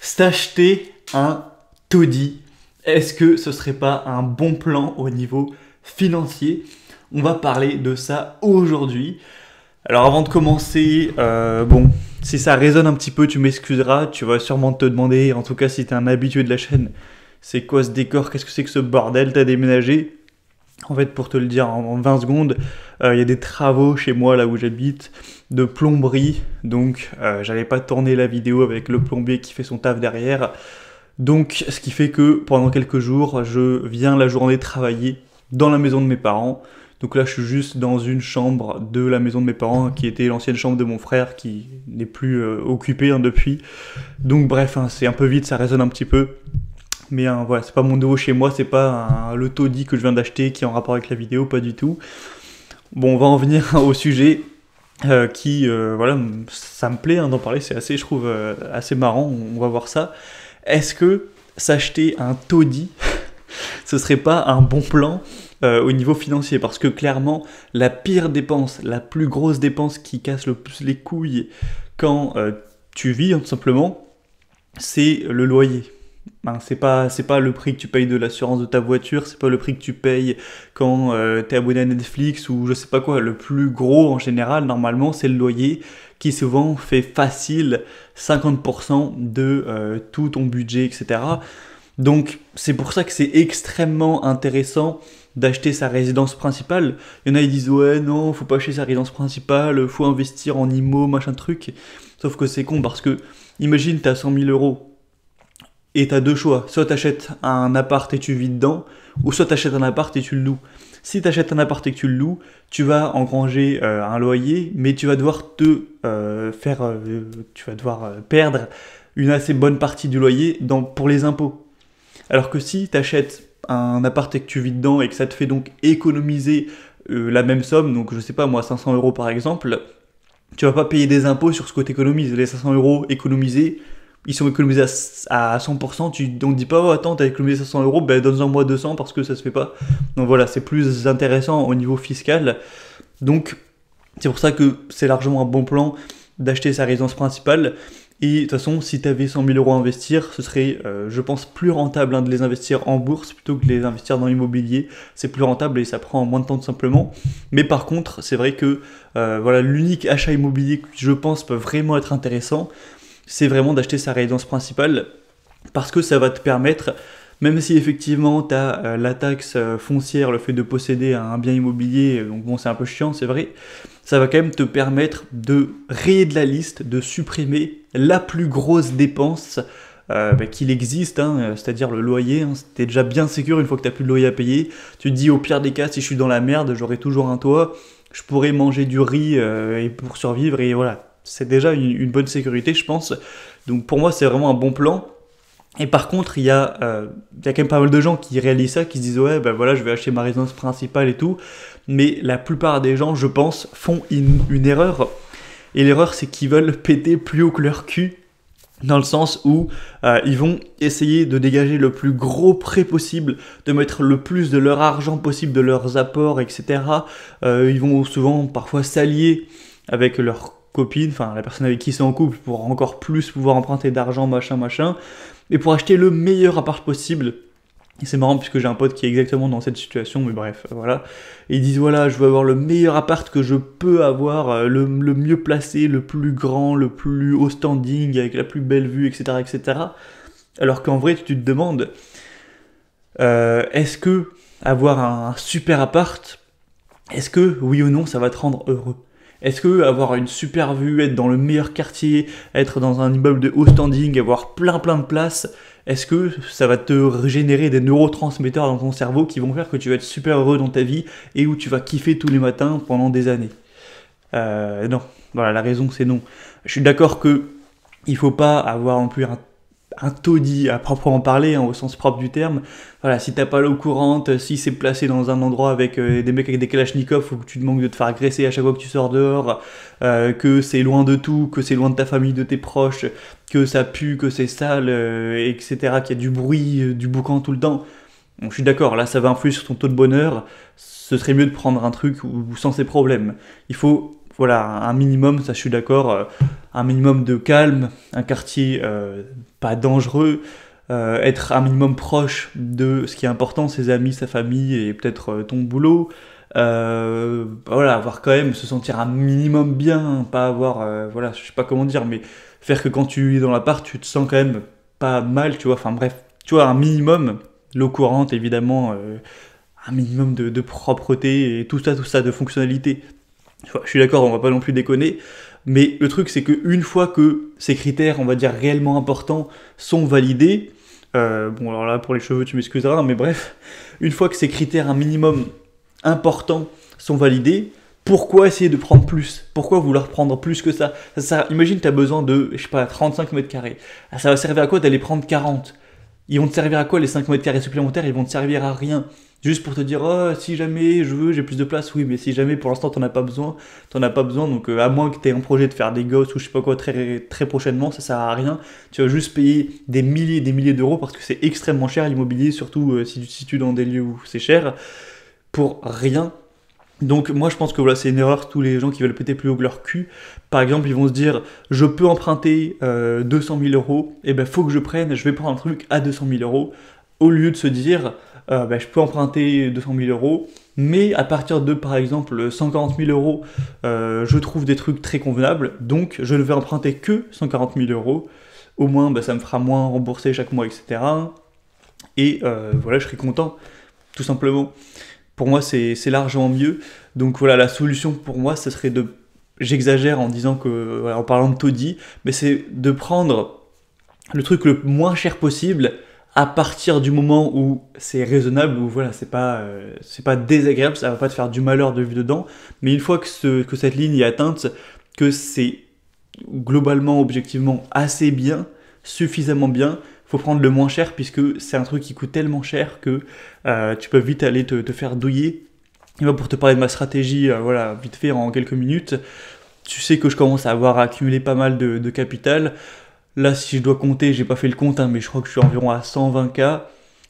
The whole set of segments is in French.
S'acheter un taudis, est-ce que ce serait pas un bon plan au niveau financier? On va parler de ça aujourd'hui. Alors avant de commencer, si ça résonne un petit peu, tu m'excuseras, tu vas sûrement te demander, en tout cas si t'es un habitué de la chaîne, c'est quoi ce décor, qu'est-ce que c'est que ce bordel, t'as déménagé? En fait, pour te le dire en 20 secondes, il y a des travaux chez moi, là où j'habite, de plomberie. Donc, j'allais pas tourner la vidéo avec le plombier qui fait son taf derrière. Donc, ce qui fait que pendant quelques jours, je viens la journée travailler dans la maison de mes parents. Donc là, je suis juste dans une chambre de la maison de mes parents, qui était l'ancienne chambre de mon frère, qui n'est plus occupée depuis. Donc bref, c'est un peu vite, ça résonne un petit peu. Mais voilà, c'est pas mon nouveau chez moi, c'est pas le taudis que je viens d'acheter qui est en rapport avec la vidéo, pas du tout. Bon, on va en venir au sujet voilà, ça me plaît d'en parler, c'est assez, je trouve, assez marrant, on va voir ça. Est-ce que s'acheter un taudis, ce serait pas un bon plan au niveau financier? Parce que clairement, la pire dépense, la plus grosse dépense qui casse le plus les couilles quand tu vis, tout simplement, c'est le loyer. C'est pas le prix que tu payes de l'assurance de ta voiture, c'est pas le prix que tu payes quand t'es abonné à Netflix ou je sais pas quoi. Le plus gros en général, normalement, c'est le loyer qui souvent fait facile 50% de tout ton budget, etc. Donc c'est pour ça que c'est extrêmement intéressant d'acheter sa résidence principale. Il y en a qui disent ouais non, faut pas acheter sa résidence principale, faut investir en IMO, machin truc. Sauf que c'est con parce que imagine t'as 100 000 euros. Et t'as deux choix, soit t'achètes un appart et tu vis dedans, ou soit t'achètes un appart et tu le loues. Si t'achètes un appart et que tu le loues, tu vas engranger un loyer, mais tu vas devoir perdre une assez bonne partie du loyer pour les impôts. Alors que si t'achètes un appart et que tu vis dedans et que ça te fait donc économiser la même somme, donc je sais pas moi 500 euros par exemple, tu vas pas payer des impôts sur ce que t'économises. Les 500 euros économisés, ils sont économisés à 100%, on ne dit pas, oh attends, t'as économisé 500 euros, ben donne-en moi 200 parce que ça se fait pas. Donc voilà, c'est plus intéressant au niveau fiscal. Donc c'est pour ça que c'est largement un bon plan d'acheter sa résidence principale. Et de toute façon, si tu avais 100 000 euros à investir, ce serait, je pense, plus rentable de les investir en bourse plutôt que de les investir dans l'immobilier. C'est plus rentable et ça prend moins de temps tout simplement. Mais par contre, c'est vrai que voilà, l'unique achat immobilier que je pense peut vraiment être intéressant, c'est vraiment d'acheter sa résidence principale parce que ça va te permettre, même si effectivement tu as la taxe foncière, le fait de posséder un bien immobilier, donc bon c'est un peu chiant c'est vrai, ça va quand même te permettre de rayer de la liste, de supprimer la plus grosse dépense qu'il existe, c'est-à-dire le loyer. T'es déjà bien sécure une fois que tu n'as plus de loyer à payer. Tu te dis au pire des cas, si je suis dans la merde, j'aurai toujours un toit, je pourrais manger du riz et pour survivre et voilà. C'est déjà une bonne sécurité, je pense. Donc pour moi, c'est vraiment un bon plan. Et par contre, il y a quand même pas mal de gens qui réalisent ça, qui se disent ouais, ben voilà, je vais acheter ma résidence principale et tout. Mais la plupart des gens, je pense, font une erreur. Et l'erreur, c'est qu'ils veulent péter plus haut que leur cul. Dans le sens où ils vont essayer de dégager le plus gros prêt possible, de mettre le plus de leur argent possible, de leurs apports, etc. Ils vont souvent, parfois, s'allier avec leur copine, enfin la personne avec qui ils sont en couple, pour encore plus pouvoir emprunter d'argent, machin, et pour acheter le meilleur appart possible. Et c'est marrant puisque j'ai un pote qui est exactement dans cette situation, mais bref, voilà. Et ils disent voilà, je veux avoir le meilleur appart que je peux avoir, le mieux placé, le plus grand, le plus haut standing, avec la plus belle vue, etc., etc. Alors qu'en vrai, tu te demandes, est-ce que avoir un super appart, est-ce que oui ou non, ça va te rendre heureux? Est-ce que avoir une super vue, être dans le meilleur quartier, être dans un immeuble de haut standing, avoir plein de places, est-ce que ça va te générer des neurotransmetteurs dans ton cerveau qui vont faire que tu vas être super heureux dans ta vie et où tu vas kiffer tous les matins pendant des années? Non. Voilà, la raison c'est non. Je suis d'accord que il faut pas avoir non plus un taudis à proprement parler, au sens propre du terme. Voilà, si t'as pas l'eau courante, si c'est placé dans un endroit avec des mecs avec des kalachnikovs ou que tu te manques de te faire agresser à chaque fois que tu sors dehors, que c'est loin de tout, que c'est loin de ta famille, de tes proches, que ça pue, que c'est sale, etc., qu'il y a du bruit, du boucan tout le temps. Bon, je suis d'accord, là ça va influer sur ton taux de bonheur, ce serait mieux de prendre un truc sans ces problèmes. Il faut voilà, un minimum, ça je suis d'accord, un minimum de calme, un quartier pas dangereux, être un minimum proche de ce qui est important, ses amis, sa famille et peut-être ton boulot. Voilà, avoir quand même, se sentir un minimum bien, pas avoir, voilà, je sais pas comment dire, mais faire que quand tu es dans l'appart, tu te sens quand même pas mal, tu vois, enfin bref, tu vois, un minimum, l'eau courante évidemment, un minimum de propreté et tout ça, de fonctionnalité. Je suis d'accord, on va pas non plus déconner, mais le truc c'est que une fois que ces critères, on va dire réellement importants, sont validés, bon alors là pour les cheveux tu m'excuseras, mais bref, une fois que ces critères un minimum importants sont validés, pourquoi essayer de prendre plus? Pourquoi vouloir prendre plus que ça, imagine tu as besoin de, je sais pas, 35 mètres carrés. Ah, ça va servir à quoi d'aller prendre 40? Ils vont te servir à quoi les 5 mètres carrés supplémentaires? Ils vont te servir à rien. Juste pour te dire, oh, si jamais je veux, j'ai plus de place, oui, mais si jamais pour l'instant t'en as pas besoin, donc à moins que tu aies un projet de faire des gosses ou je sais pas quoi très, très prochainement, ça sert à rien. Tu vas juste payer des milliers d'euros parce que c'est extrêmement cher l'immobilier, surtout si tu te situes dans des lieux où c'est cher, pour rien. Donc moi je pense que voilà, c'est une erreur, tous les gens qui veulent péter plus haut que leur cul. Par exemple, ils vont se dire, je peux emprunter 200 000 euros, et ben faut que je vais prendre un truc à 200 000 euros, au lieu de se dire, je peux emprunter 200 000 euros, mais à partir de par exemple 140 000 euros, je trouve des trucs très convenables, donc je ne vais emprunter que 140 000 euros, au moins ça me fera moins rembourser chaque mois, etc. Et voilà, je serai content, tout simplement. Pour moi, c'est largement mieux. Donc voilà, la solution pour moi, ce serait de... J'exagère en disant que, voilà, en parlant de taudis, mais c'est de prendre le truc le moins cher possible à partir du moment où c'est raisonnable, où voilà, c'est pas désagréable, ça va pas te faire du malheur de vivre dedans, mais une fois que cette ligne est atteinte, que c'est globalement, objectivement assez bien, suffisamment bien, faut prendre le moins cher puisque c'est un truc qui coûte tellement cher que tu peux vite aller te faire douiller. Et moi, pour te parler de ma stratégie, voilà, vite fait en quelques minutes, tu sais que je commence à avoir accumulé pas mal de capital. Là, si je dois compter, j'ai pas fait le compte, hein, mais je crois que je suis environ à 120K.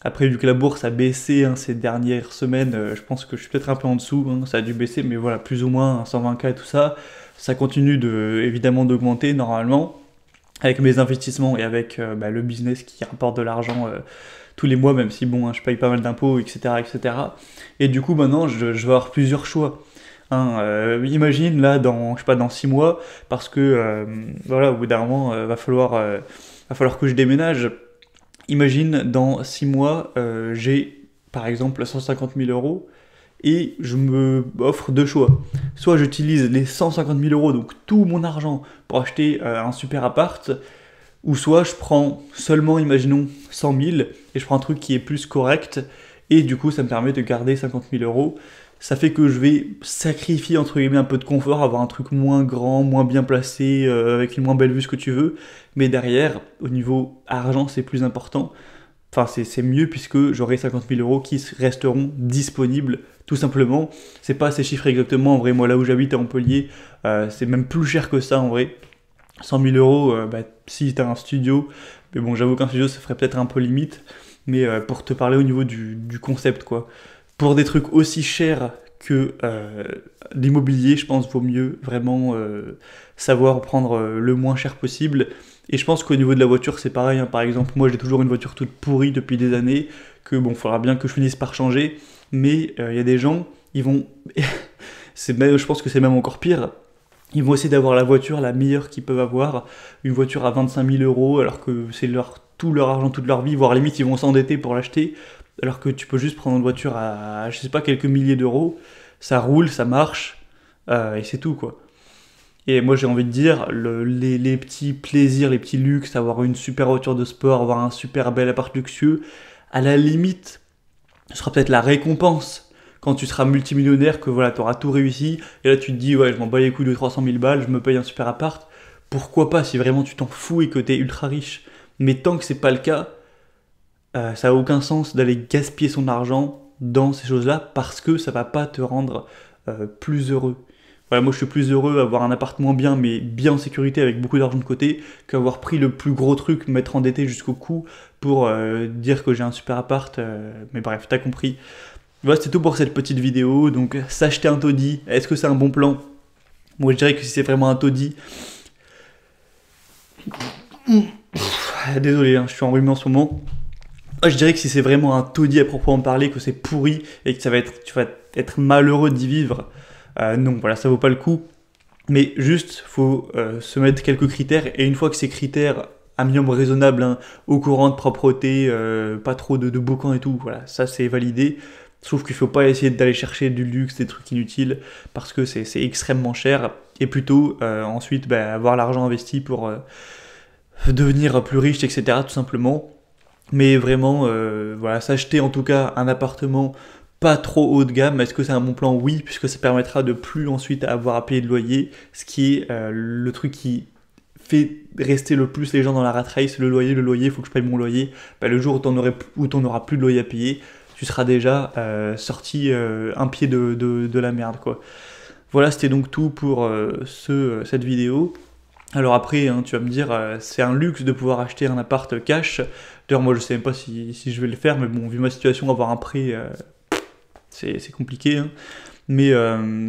Après, vu que la bourse a baissé ces dernières semaines, je pense que je suis peut-être un peu en dessous, hein, ça a dû baisser, mais voilà, plus ou moins 120K et tout ça. Ça continue évidemment d'augmenter normalement, avec mes investissements et avec le business qui rapporte de l'argent tous les mois, même si bon, hein, je paye pas mal d'impôts, etc., etc. Et du coup, maintenant, je vais avoir plusieurs choix. Hein, imagine là dans, je sais pas, dans 6 mois, parce que voilà, au bout d'un moment, va falloir que je déménage. Imagine dans 6 mois, j'ai par exemple 150 000 euros et je me offre deux choix. Soit j'utilise les 150 000 euros, donc tout mon argent, pour acheter un super appart, ou soit je prends seulement, imaginons, 100 000 et je prends un truc qui est plus correct et du coup ça me permet de garder 50 000 euros. Ça fait que je vais sacrifier entre guillemets un peu de confort, avoir un truc moins grand, moins bien placé, avec une moins belle vue, ce que tu veux. Mais derrière, au niveau argent, c'est plus important. Enfin, c'est mieux puisque j'aurai 50 000 euros qui resteront disponibles, tout simplement. C'est pas ces chiffres exactement. En vrai, moi, là où j'habite à Montpellier, c'est même plus cher que ça en vrai. 100 000 euros, si t'as un studio. Mais bon, j'avoue qu'un studio, ça ferait peut-être un peu limite. Mais pour te parler au niveau du concept, quoi. Pour des trucs aussi chers que l'immobilier, je pense vaut mieux vraiment savoir prendre le moins cher possible. Et je pense qu'au niveau de la voiture, c'est pareil. Hein. Par exemple, moi j'ai toujours une voiture toute pourrie depuis des années, que bon, faudra bien que je finisse par changer. Mais il y a des gens, ils vont. Je pense que c'est même encore pire. Ils vont essayer d'avoir la voiture la meilleure qu'ils peuvent avoir. Une voiture à 25 000 euros, alors que c'est tout leur argent, toute leur vie, voire limite ils vont s'endetter pour l'acheter. Alors que tu peux juste prendre une voiture à, je sais pas, quelques milliers d'euros, ça roule, ça marche, et c'est tout, quoi. Et moi j'ai envie de dire, les petits plaisirs, les petits luxes, avoir une super voiture de sport, avoir un super bel appart luxueux, à la limite, ce sera peut-être la récompense quand tu seras multimillionnaire, que voilà, tu auras tout réussi, et là tu te dis, ouais, je m'en bats les couilles de 300 000 balles, je me paye un super appart, pourquoi pas si vraiment tu t'en fous et que t'es ultra riche. Mais tant que c'est pas le cas, ça n'a aucun sens d'aller gaspiller son argent dans ces choses-là parce que ça va pas te rendre plus heureux. Voilà, moi je suis plus heureux avoir un appartement bien, mais bien en sécurité avec beaucoup d'argent de côté, qu'avoir pris le plus gros truc, m'être endetté jusqu'au cou pour dire que j'ai un super appart. Mais bref, t'as compris. Voilà, c'est tout pour cette petite vidéo. Donc s'acheter un taudis, est-ce que c'est un bon plan? Moi je dirais que si c'est vraiment un taudis... Désolé, hein, je suis enrhumé en ce moment. Moi, je dirais que si c'est vraiment un taudis à proprement parler, que c'est pourri et que tu vas être malheureux d'y vivre, non, voilà, ça vaut pas le coup. Mais juste, faut se mettre quelques critères, et une fois que ces critères, un minimum raisonnable, hein, au courant de propreté, pas trop de boucan et tout, voilà, ça c'est validé. Sauf qu'il faut pas essayer d'aller chercher du luxe, des trucs inutiles, parce que c'est extrêmement cher, et plutôt ensuite avoir l'argent investi pour devenir plus riche, etc. tout simplement. Mais vraiment, voilà, s'acheter en tout cas un appartement pas trop haut de gamme. Est-ce que c'est un bon plan? Oui, puisque ça permettra de plus ensuite avoir à payer de loyer, ce qui est le truc qui fait rester le plus les gens dans la rat race. Le loyer, il faut que je paye mon loyer. Le jour où t'en auras plus de loyer à payer, tu seras déjà sorti un pied de la merde, quoi. Voilà, c'était donc tout pour cette vidéo. Alors après, hein, tu vas me dire, c'est un luxe de pouvoir acheter un appart cash. D'ailleurs, moi, je sais même pas si je vais le faire, mais bon, vu ma situation, avoir un prêt, c'est compliqué. Hein. Mais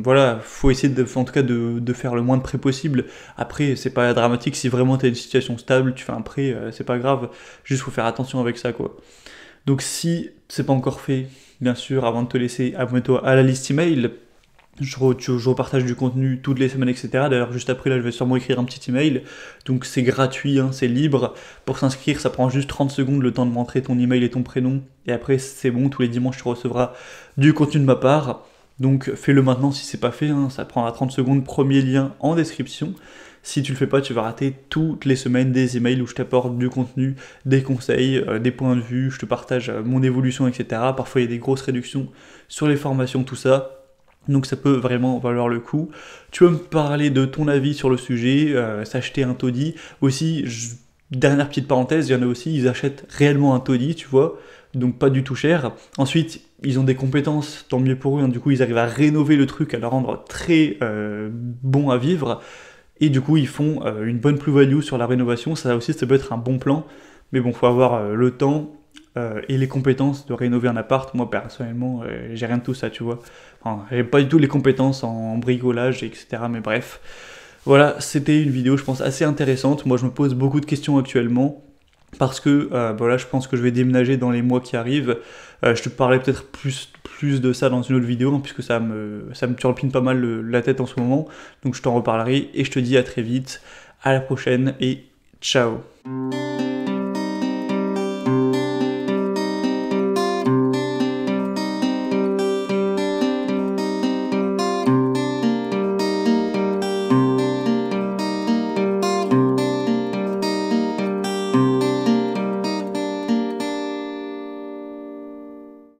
voilà, faut essayer en tout cas de faire le moins de prêts possible. Après, c'est pas dramatique, si vraiment tu as une situation stable, tu fais un prêt, c'est pas grave. Juste, faut faire attention avec ça, quoi. Donc si c'est pas encore fait, bien sûr, avant de te laisser, abonne-toi à la liste email. Je repartage du contenu toutes les semaines, etc. D'ailleurs, juste après, là, je vais sûrement écrire un petit email. Donc, c'est gratuit, hein, c'est libre. Pour s'inscrire, ça prend juste 30 secondes, le temps de rentrer ton email et ton prénom. Et après, c'est bon, tous les dimanches, tu recevras du contenu de ma part. Donc, fais-le maintenant si c'est pas fait. Hein, ça prendra 30 secondes. Premier lien en description. Si tu le fais pas, tu vas rater toutes les semaines des emails où je t'apporte du contenu, des conseils, des points de vue, je te partage mon évolution, etc. Parfois, il y a des grosses réductions sur les formations, tout ça. Donc ça peut vraiment valoir le coup. Tu peux me parler de ton avis sur le sujet, s'acheter un taudis. Aussi, dernière petite parenthèse, il y en a aussi, ils achètent réellement un taudis, tu vois, donc pas du tout cher. Ensuite, ils ont des compétences, tant mieux pour eux, hein. Du coup ils arrivent à rénover le truc, à le rendre très bon à vivre. Et du coup ils font une bonne plus-value sur la rénovation, ça aussi ça peut être un bon plan. Mais bon, faut avoir le temps et les compétences de rénover un appart. Moi personnellement, j'ai rien de tout ça, tu vois. Enfin, j'ai pas du tout les compétences en bricolage, etc. Mais bref, voilà, c'était une vidéo, je pense, assez intéressante. Moi, je me pose beaucoup de questions actuellement parce que voilà, je pense que je vais déménager dans les mois qui arrivent. Je te parlerai peut-être plus de ça dans une autre vidéo, hein, puisque ça me turlupine pas mal la tête en ce moment. Donc je t'en reparlerai et je te dis à très vite, à la prochaine et ciao.